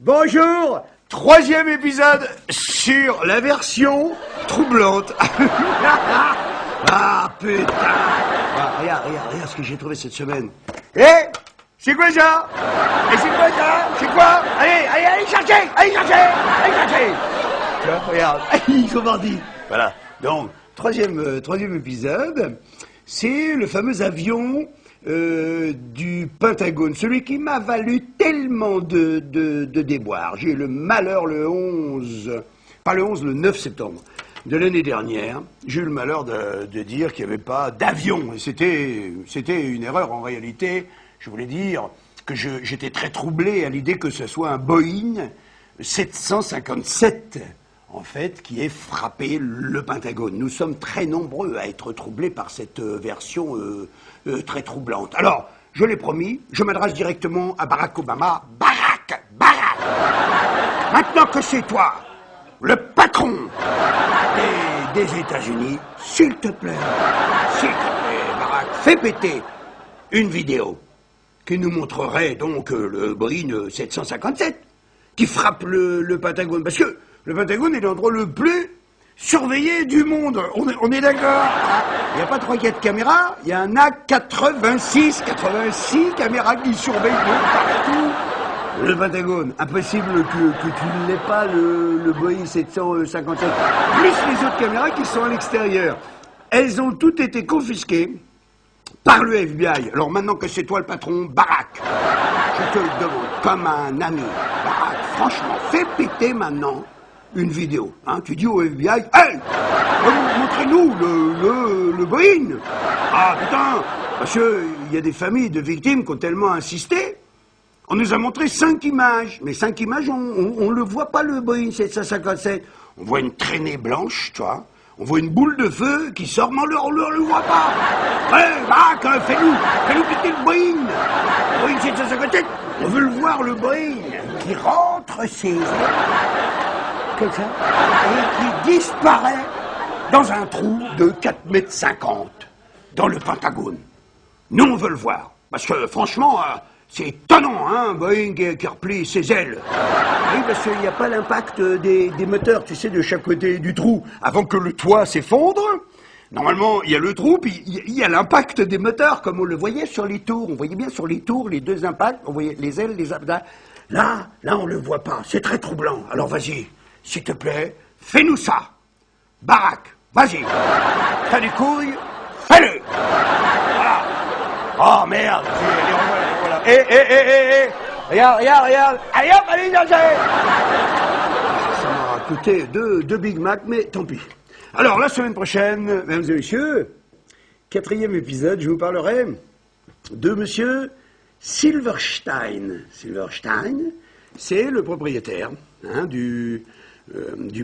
Bonjour, troisième épisode sur la version troublante. Ah putain. Regarde ce que j'ai trouvé cette semaine. C'est quoi ça? Et c'est quoi ça? C'est quoi? Allez chercher. Tu vois, regarde, ils sont bandits. Voilà, donc, troisième épisode, c'est le fameux avion du Pentagone, celui qui m'a valu tellement de déboires. J'ai eu le malheur le 9 septembre de l'année dernière, j'ai eu le malheur de dire qu'il n'y avait pas d'avion. Et c'était une erreur en réalité. Je voulais dire que j'étais très troublé à l'idée que ce soit un Boeing 757, en fait, qui ait frappé le Pentagone. Nous sommes très nombreux à être troublés par cette version très troublante. Alors, je l'ai promis, je m'adresse directement à Barack Obama. Barack! Maintenant que c'est toi, le patron des États-Unis, s'il te plaît, Barack, fais péter une vidéo qui nous montrerait donc le Boeing 757 qui frappe le Pentagone. Parce que le Pentagone est l'endroit le plus surveillé du monde. On est d'accord? Il n'y a pas 3-4 caméras, il y en a 86 caméras qui surveillent partout le Pentagone. Impossible que tu ne l'aies pas, le Boeing 757. Plus les autres caméras qui sont à l'extérieur. Elles ont toutes été confisquées par le FBI. Alors maintenant que c'est toi le patron, Barack, je te le demande comme un ami. Barack, franchement, fais péter maintenant une vidéo. Hein, tu dis au FBI, hey, montrez-nous le Boeing. Ah putain, parce qu'il y a des familles de victimes qui ont tellement insisté. On nous a montré 5 images. Mais 5 images, on ne le voit pas, le Boeing 757. On voit une traînée blanche, tu vois. On voit une boule de feu qui sort, mais on ne le voit pas. Ouais, Barack, fais-nous péter le Boeing. Boeing 757, on veut le voir, le Boeing, qui rentre ses ailes, comme ça, et qui disparaît dans un trou de 4,50 m dans le Pentagone. Nous, on veut le voir. Parce que, franchement, c'est étonnant, hein, Boeing qui replie ses ailes. Oui, parce qu'il n'y a pas l'impact des moteurs, tu sais, de chaque côté du trou. Avant que le toit s'effondre, normalement, il y a le trou, puis il y a l'impact des moteurs, comme on le voyait sur les tours. On voyait bien sur les tours, les deux impacts, on voyait les ailes, les abdas. Là, on le voit pas. C'est très troublant. Alors, vas-y, s'il te plaît, fais-nous ça. Barack, vas-y. T'as des couilles, fais-le. Voilà. Oh, merde, voilà. Regarde. Allez hop, allez, chercher. Ça m'a coûté deux Big Mac, mais tant pis. Alors, la semaine prochaine, mesdames et messieurs, 4e épisode, je vous parlerai de monsieur Silverstein. Silverstein, c'est le propriétaire du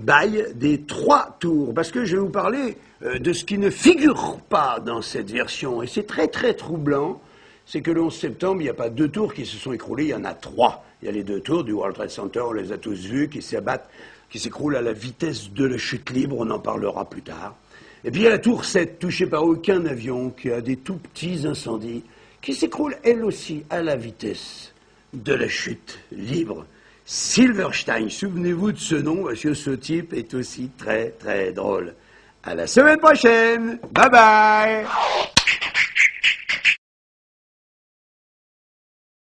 bail des 3 tours. Parce que je vais vous parler de ce qui ne figure pas dans cette version. Et c'est très, très troublant. C'est que le 11 septembre, il n'y a pas 2 tours qui se sont écroulées, il y en a 3. Il y a les 2 tours du World Trade Center, on les a tous vus, qui s'abattent, qui s'écroulent à la vitesse de la chute libre, on en parlera plus tard. Et puis il y a la tour 7, touchée par aucun avion, qui a des tout petits incendies, qui s'écroule elle aussi à la vitesse de la chute libre. Silverstein, souvenez-vous de ce nom, parce que ce type est aussi très, très drôle. À la semaine prochaine. Bye bye.